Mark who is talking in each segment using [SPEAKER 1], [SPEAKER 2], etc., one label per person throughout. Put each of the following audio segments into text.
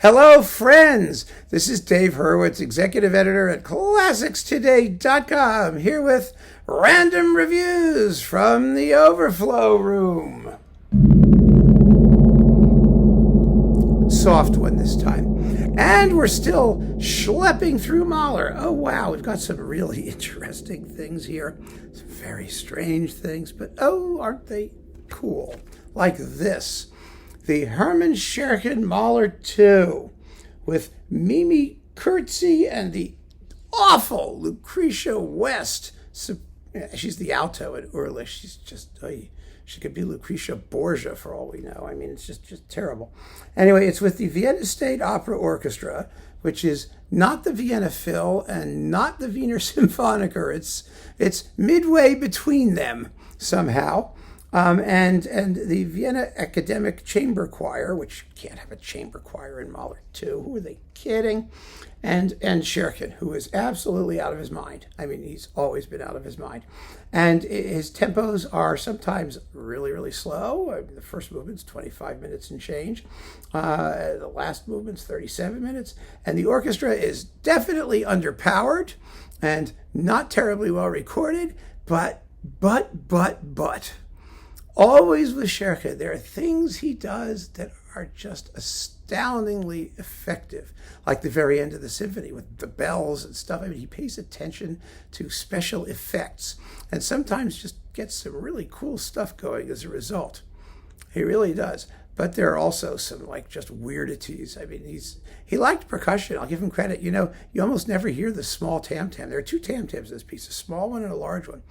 [SPEAKER 1] Hello, friends. This is Dave Hurwitz, executive editor at ClassicsToday.com, here with random reviews from the Overflow room. Soft one this time. And we're still schlepping through Mahler. Oh, wow, we've got some really interesting things here. Some very strange things, but oh, aren't they cool? Like this. The Hermann Scherchen Mahler 2 with Mimi Kurzi and the awful Lucretia West. She's the alto at Urlich. She's just, she could be Lucretia Borgia for all we know. I mean, it's just terrible. Anyway, it's with the Vienna State Opera Orchestra, which is not the Vienna Phil and not the Wiener Symphoniker. It's midway between them somehow. And the Vienna Academic Chamber Choir, which you can't have a chamber choir in Mahler 2. Who are they kidding? And Scherchen, who is absolutely out of his mind. I mean, he's always been out of his mind. And his tempos are sometimes really, really slow. I mean, the first movement's 25 minutes and change. The last movement's 37 minutes. And the orchestra is definitely underpowered and not terribly well recorded, but. Always with Scherchen, there are things he does that are just astoundingly effective, like the very end of the symphony with the bells and stuff. I mean, he pays attention to special effects and sometimes just gets some really cool stuff going as a result. He really does. But there are also some just weirdities. I mean, he liked percussion. I'll give him credit. You know, you almost never hear the small tam-tam. There are two tam-tams in this piece, a small one and a large one.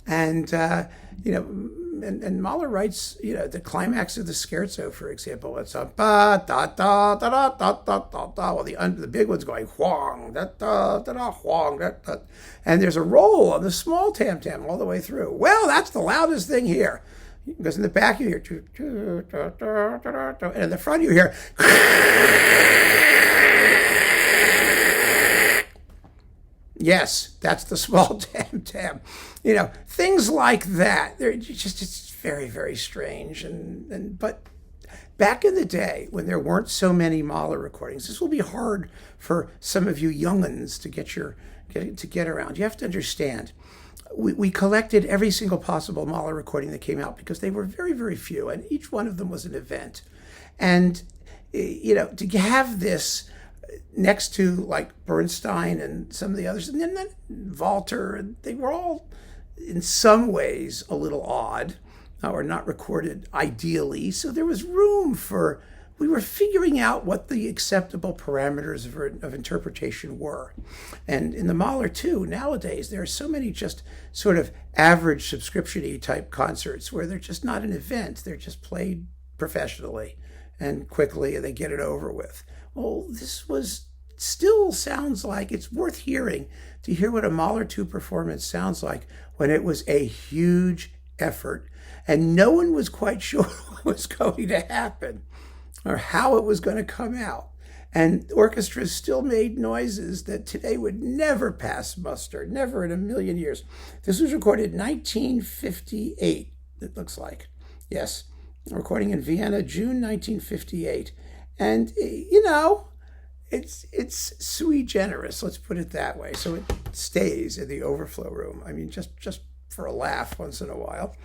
[SPEAKER 1] And, and Mahler writes, the climax of the scherzo, for example, it's a ba-da-da-da-da-da-da-da-da, while the big one's going huang, da-da-da-da, huang, da-da. And there's a roll on the small tam-tam all the way through. Well, that's the loudest thing here. Because in the back you hear, and in the front you hear, yes, that's the small tam-tam. Things like that. It's very, very strange. But back in the day when there weren't so many Mahler recordings, this will be hard for some of you young'uns to get around. You have to understand. We collected every single possible Mahler recording that came out because they were very, very few, and each one of them was an event. And, to have this next to Bernstein and some of the others, and then Walter, they were all in some ways a little odd or not recorded ideally. So there was room we were figuring out what the acceptable parameters of interpretation were. And in the Mahler 2, nowadays, there are so many just sort of average subscription-y type concerts where they're just not an event. They're just played professionally and quickly, and they get it over with. Well, this still sounds like it's worth hearing to hear what a Mahler 2 performance sounds like when it was a huge effort and no one was quite sure what was going to happen or how it was going to come out. And orchestras still made noises that today would never pass muster, never in a million years. This was recorded in 1958, it looks like. Yes, a recording in Vienna, June 1958. And, it's sui generis, let's put it that way. So it stays in the Overflow room. I mean, just for a laugh once in a while.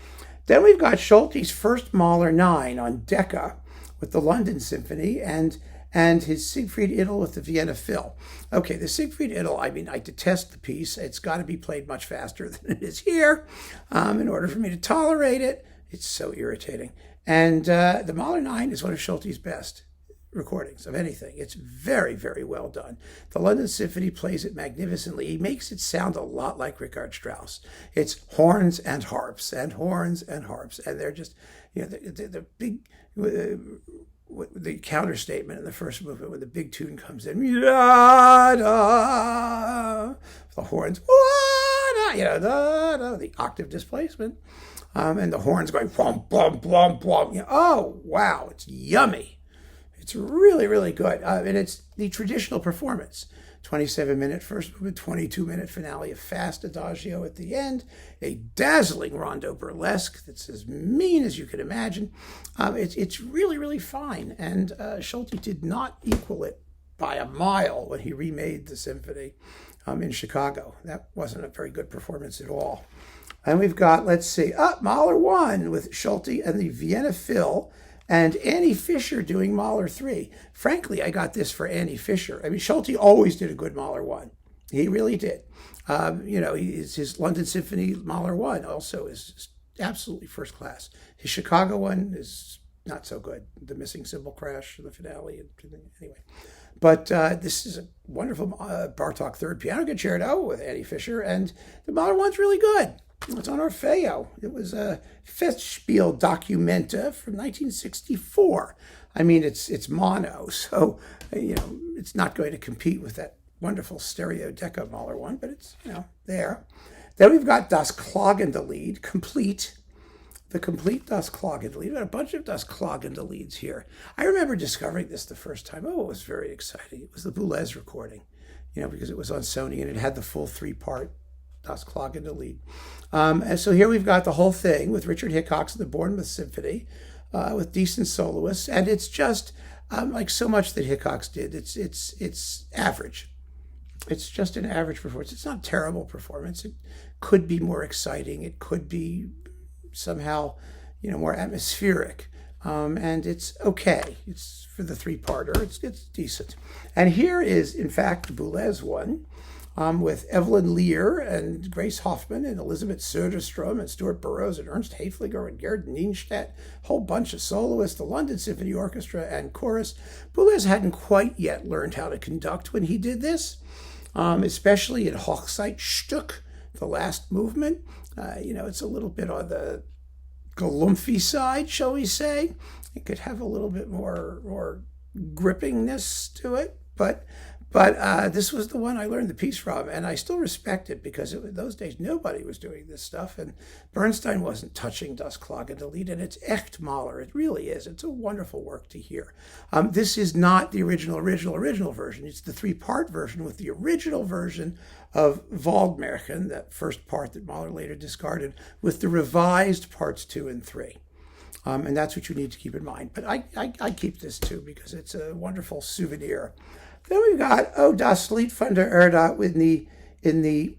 [SPEAKER 1] Then we've got Scholti's first Mahler 9 on Decca with the London Symphony and his Siegfried Idyll with the Vienna Phil. Okay, the Siegfried Idyll, I detest the piece. It's got to be played much faster than it is here in order for me to tolerate it. It's so irritating. And the Mahler 9 is one of Scholti's best recordings of anything. It's very, very well done. The London Symphony plays it magnificently. He makes it sound a lot like Richard Strauss. It's horns and harps and horns and harps. And they're just, the big... the counter statement in the first movement when the big tune comes in, da, da, the horns, the octave displacement, and the horns going plum, plum, plum, plum. Oh, wow, it's yummy. It's really, really good. And it's the traditional performance. 27-minute first movement, 22-minute finale, a fast adagio at the end, a dazzling rondo burlesque that's as mean as you could imagine. It's really, really fine. And Schulte did not equal it by a mile when he remade the symphony in Chicago. That wasn't a very good performance at all. And we've got, let's see, Mahler 1 with Schulte and the Vienna Phil, and Annie Fischer doing Mahler 3. Frankly, I got this for Annie Fischer. I mean, Schulte always did a good Mahler 1. He really did. His London Symphony Mahler 1 also is absolutely first class. His Chicago one is not so good. The missing cymbal crash, the finale, anyway. But this is a wonderful Bartok third piano concerto with Annie Fischer, and the Mahler one's really good. It's on Orfeo. It was a Festspiel Documenta from 1964. I mean, it's mono, so, it's not going to compete with that wonderful stereo deca Mahler one, but it's, there. Then we've got Das Klagende Lied, complete. The complete Das Klagende Lied. We've got a bunch of Das Klagende Lieds here. I remember discovering this the first time. Oh, it was very exciting. It was the Boulez recording, because it was on Sony and it had the full 3-part Das Klagende Lied. And so here we've got the whole thing with Richard Hickox and the Bournemouth Symphony with decent soloists. And it's just like so much that Hickox did. It's average. It's just an average performance. It's not a terrible performance. It could be more exciting. It could be somehow, more atmospheric. And it's okay. It's for the 3-parter. It's decent. And here is, in fact, the Boulez one. With Evelyn Lear and Grace Hoffman and Elizabeth Söderström and Stuart Burroughs and Ernst Haefliger and Gerd Nienstedt, a whole bunch of soloists, the London Symphony Orchestra and chorus. Boulez hadn't quite yet learned how to conduct when he did this, especially in Hochzeitstück, the last movement. It's a little bit on the galumphy side, shall we say. It could have a little bit more grippingness to it, but this was the one I learned the piece from, and I still respect it because in those days nobody was doing this stuff, and Bernstein wasn't touching Das Klagende Lied, and it's echt Mahler. It really is. It's a wonderful work to hear. This is not the original version. It's the 3-part version with the original version of Waldmärchen, that first part that Mahler later discarded, with the revised parts 2 and 3. And that's what you need to keep in mind. But I keep this too because it's a wonderful souvenir. Then we've got Das Lied von der Erde in the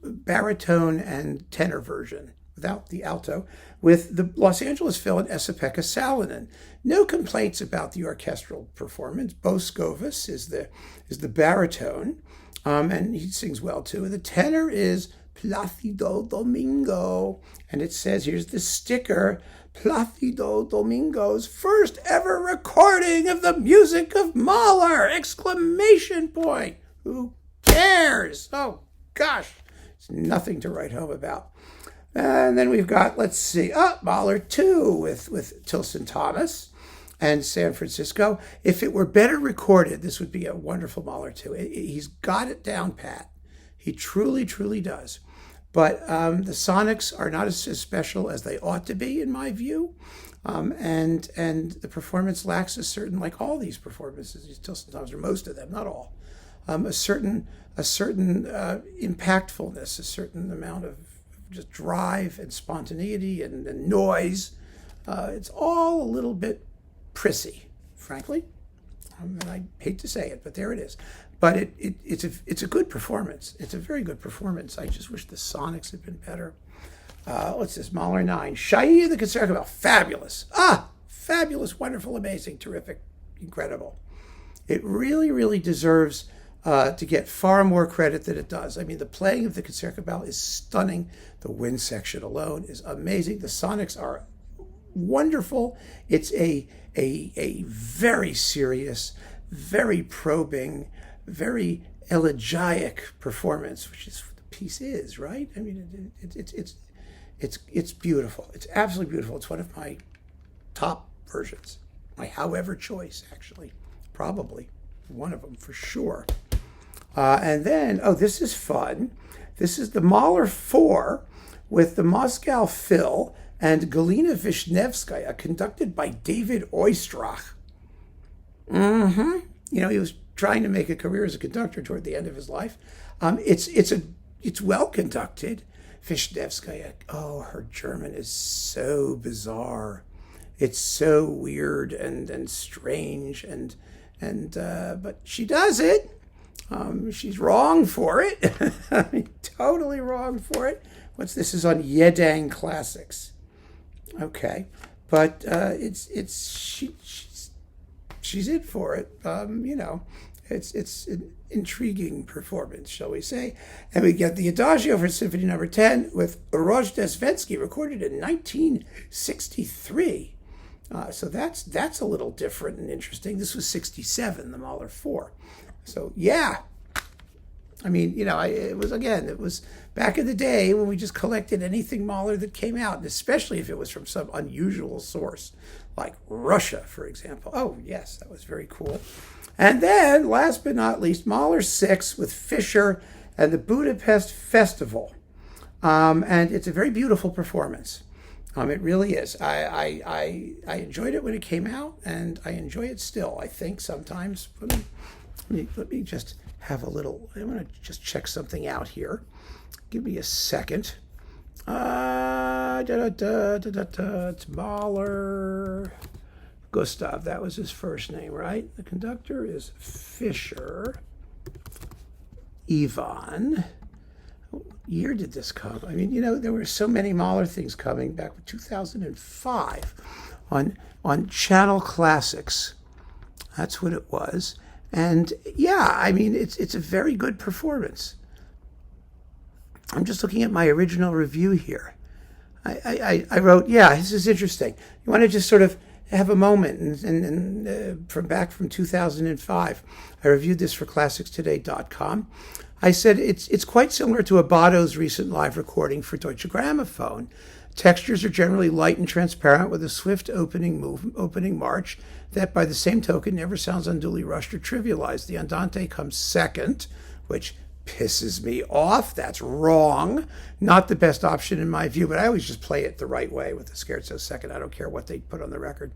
[SPEAKER 1] baritone and tenor version without the alto, with the Los Angeles Phil and Esa-Pekka Salonen. No complaints about the orchestral performance. Bo Scovis is the baritone, and he sings well too. And the tenor is Plácido Domingo, and it says, here's the sticker, Plácido Domingo's first ever recording of the music of Mahler! Exclamation point! Who cares? Oh, gosh. It's nothing to write home about. And then we've got, let's see, Mahler 2 with Tilson Thomas and San Francisco. If it were better recorded, this would be a wonderful Mahler 2. He's got it down pat. He truly, truly does. But the sonics are not as special as they ought to be, in my view. And the performance lacks a certain, like all these performances, Tilson Thomas, or most of them, not all, a certain impactfulness, a certain amount of just drive and spontaneity and noise. It's all a little bit prissy, frankly. And I hate to say it, but there it is. But it's a good performance. It's a very good performance. I just wish the sonics had been better. What's this? Mahler 9. Shai the Concerto. Fabulous. Fabulous, wonderful, amazing, terrific, incredible. It really, really deserves to get far more credit than it does. I mean, the playing of the Concertgebouw is stunning. The wind section alone is amazing. The sonics are wonderful. It's a very serious, very probing, very elegiac performance, which is what the piece is, right? I mean, it's beautiful. It's absolutely beautiful. It's one of my top versions. My however choice, actually, probably one of them for sure. And then, this is fun. This is the Mahler 4 with the Moscow Phil and Galina Vishnevskaya, conducted by David Oistrakh. You know, he was trying to make a career as a conductor toward the end of his life. It's well conducted. Wisniewska, oh, her German is so bizarre. It's so weird and strange and but she does it. She's wrong for it. I mean, totally wrong for it. What's this is on Yedang Classics. Okay, but she's in for it. You know, it's an intriguing performance, shall we say? And we get the Adagio for Symphony Number 10 with Rojdestvensky, recorded in 1963. So that's a little different and interesting. This was 67, the Mahler 4. So yeah, I mean, you know, it was back in the day when we just collected anything Mahler that came out, and especially if it was from some unusual source, like Russia, for example. Oh yes, that was very cool. And then, last but not least, Mahler 6 with Fischer and the Budapest Festival, and it's a very beautiful performance. It really is. I enjoyed it when it came out, and I enjoy it still. I think sometimes. Let me just have a little. I want to just check something out here. Give me a second. It's Mahler. Gustav, that was his first name, right? The conductor is Fischer. Ivan. What year did this come? I mean, you know, there were so many Mahler things coming back in 2005 on Channel Classics. That's what it was. And yeah, I mean, it's a very good performance. I'm just looking at my original review here. I wrote, yeah, this is interesting. You want to just sort of have a moment and from 2005. I reviewed this for ClassicsToday.com. I said it's quite similar to Abato's recent live recording for Deutsche Grammophon. Textures are generally light and transparent with a swift opening march that, by the same token, never sounds unduly rushed or trivialized. The andante comes second, which pisses me off. That's wrong. Not the best option in my view, but I always just play it the right way with the scherzo second. I don't care what they put on the record.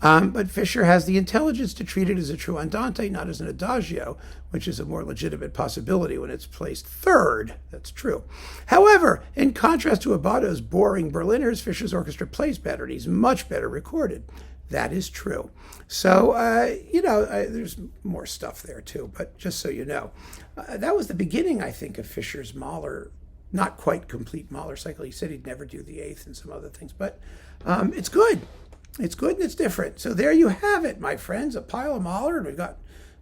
[SPEAKER 1] But Fischer has the intelligence to treat it as a true andante, not as an adagio, which is a more legitimate possibility when it's placed third. That's true. However, in contrast to Abato's boring Berliners, Fischer's orchestra plays better, and he's much better recorded. That is true. So, there's more stuff there too, but just so you know. That was the beginning, I think, of Fischer's Mahler, not quite complete Mahler cycle. He said he'd never do the eighth and some other things, but it's good. It's good and it's different. So there you have it, my friends, a pile of Mahler, and we've got,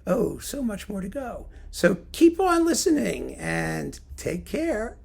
[SPEAKER 1] so much more to go. So keep on listening and take care.